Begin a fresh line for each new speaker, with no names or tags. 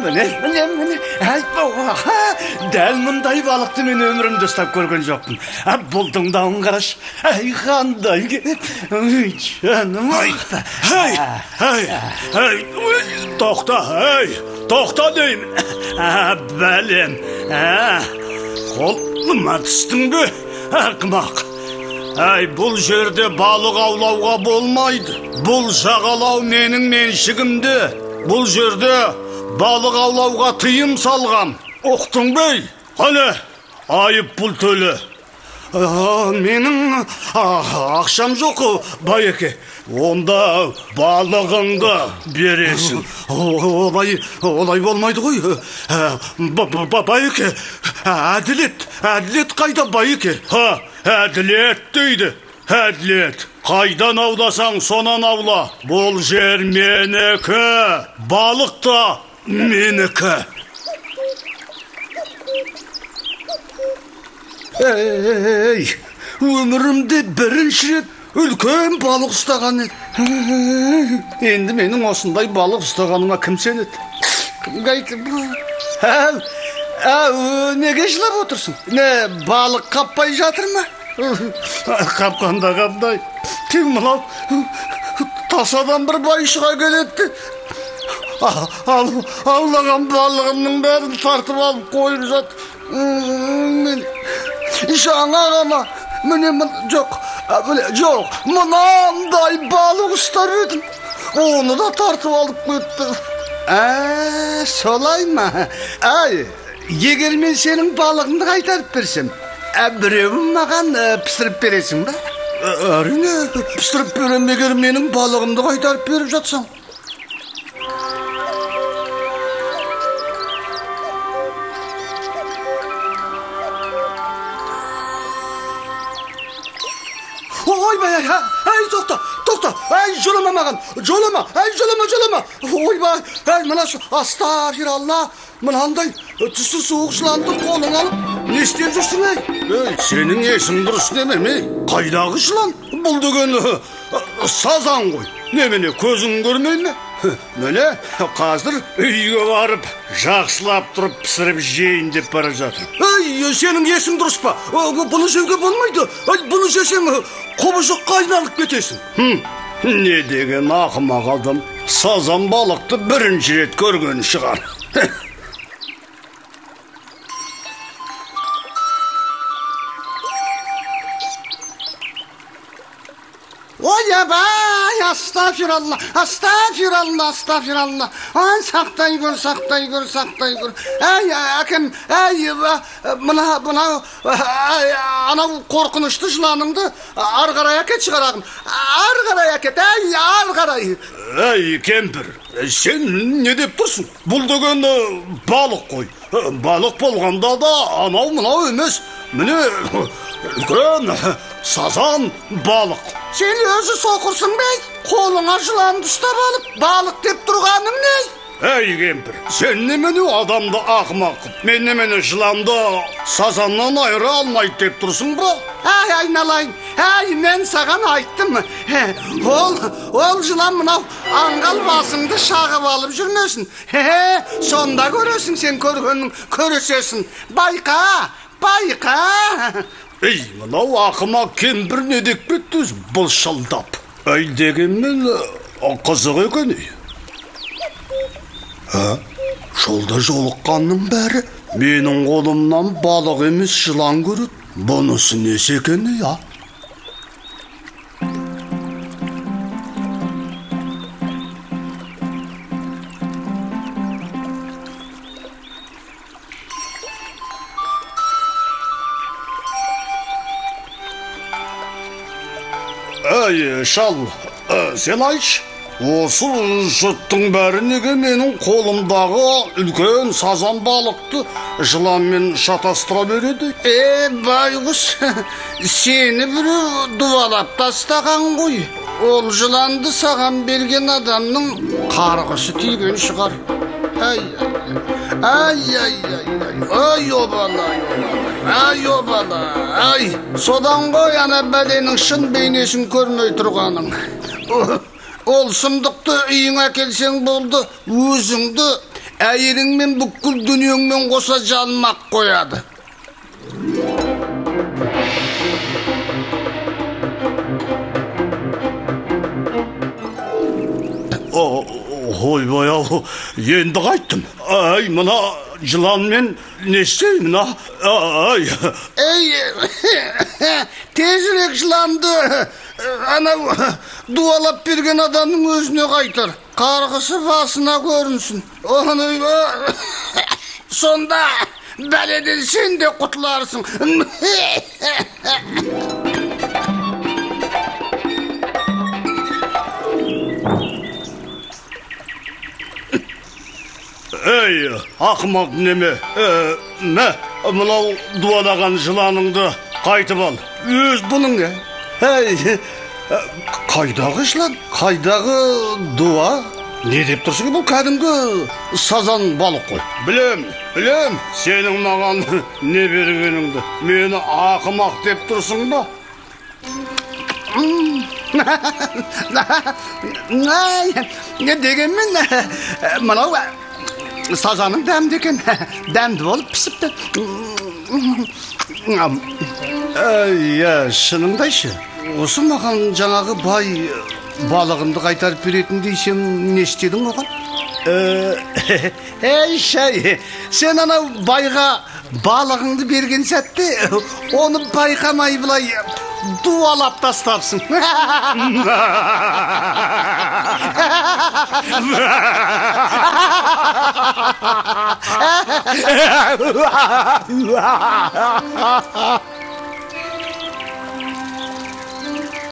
Міне. Дәл мұндай балықты мен өмірімде ұстап көрген жоқпын. Бұлдың дауын қараш. Қандай келеді. Жаным. Тоқта деймін. Бәлем. Қолыма түстің бе, ақымақ. Бұл жерде балық аулауға болмайды. Бұл жағалау менің меншігімде. Бұл жерде балық аулауға тыйым салғам. Оқтың бей? Қане, айып бұл төлі. Менің ақшам жоқ, Байеке. Онда балығыңды бересің. Олай болмайды ғой. Байеке, әділет қайда, Байеке? Әділет дейді. Әділет. Қайдан ауласаң, сонан аула. Бұл жер менікі. Балық та менікі. Өмірімде бірінші рет үлкен балық ұстаған еді. Енді менің осындай балық ұстағаныма кім сенеді? Кімге айтып? Неге жылап отырсың? Не, балық қаппай жатыр ма? Қапқанда қаптай. Тек мынау тасадан бір байшыға келеді. Аулаған балығымның бәрін тартып алып қойып жатыр. Жаңа ғана жоқ, мынандай балық ұстар едім. Оны да тартып алып кетті. Солай ма? Егер мен сенің балығыңды қайтарып берсем, біреуін маған пісіріп бересің ба? Әрине, пісіріп берем, егер менің балығымды қайтарып беріп жатсаң. Ойбай, тоқта, жолама маған, жолама. Ойбай, мына астағфиралла, мынандай түсі суық жыланды қолың алып, не істеп жүрсің, Сенің есің дұрыс неме, қайдағы жылан? Бұл деген сазан ғой. Немене, көзің көрмей ме? Міне, қазір үйге барып, жақсылап тұрып пісіріп жейін деп бара жатыр. Сенің есің дұрыс па? Бұны жеуге болмайды. Бұны жесең, қобыжыққа айналып кетесің. Не деген ақымақ адам. Сазан балықты бірінші рет көрген шығар. Ойбай, астағфиралла. Сақтай көр. Әкем, анау қорқынышты жыланыңды ары қарай әкет шығарағым. Ары қарай. Кемпір, сен не деп тұрсың? Бұл деген балық қой. Балық болғанда да анау емес. Міне, үлкен сазан балық. Сен өзі соқырсың бей? Қолыңа жыланды ұстап алып, балық деп тұрғаның не? Кемпір, сен немене адамды ақымақ қып, мен немене жыланды сазаннан айыра алмайды деп тұрсың ба? Айналайын, мен саған айттым. Ол жылан мынау аңғал басыңды шағып алып жүрмесін. Сонда көресің, сен көргенің көресесің. Байқа. Мынау ақымақ кемпір не деп кетті өзім, бұл шылдап. Дегенмен қызық екен. Жолда жолыққанның бәрі менің қолымнан балық емес жылан көреді. Бұнысы несі екен, Шал, сен айтшы, осы жұрттың бәрі неге менің қолымдағы үлкен сазан балықты жыланмен шатастыра береді? Байғұс, сені біреу дуалап тастаған ғой. Ол жыланды саған берген адамның қарғысы тиген шығар. Содан ғой ана бәленің шын бейнесін көрмей тұрғаның. Ol sımdıқты үйіңе келсең болды, өзіңді әйеліңмен бүкіл дүниеңмен қоса жалмақ қояды. Ойбай-ау, енді қайттым. Ай, мына жыланмен не істеймін, ай. Ей, тезірек жыланды. Анау дуалап берген адамның өзіне қайтар. Қарғысы басына көрінсін. Сонда бәледен сен де құтыларсың. Ей, ақымақ неме, мынау дуалаған жыланыңды қайтып ал. Өз бұның, Ей, қайдағы жылан, қайдағы дуа? Не деп тұрсың, бұл кәдімгі сазан балық қой. Білем, сенің маған не бергеніңді. Мені ақымақ деп тұрсың ба? Не дегенмен, мынау сазаның дәмді екен, дәмді болып пісіпті. Шыныңдайшы, осы маған жаңағы бай балығымды қайтарып беретін дейсем, не істедің оған? Шай, сен анау байға балығыңды берген сәтте, оны байқамай бұлай дуалап тастапсың.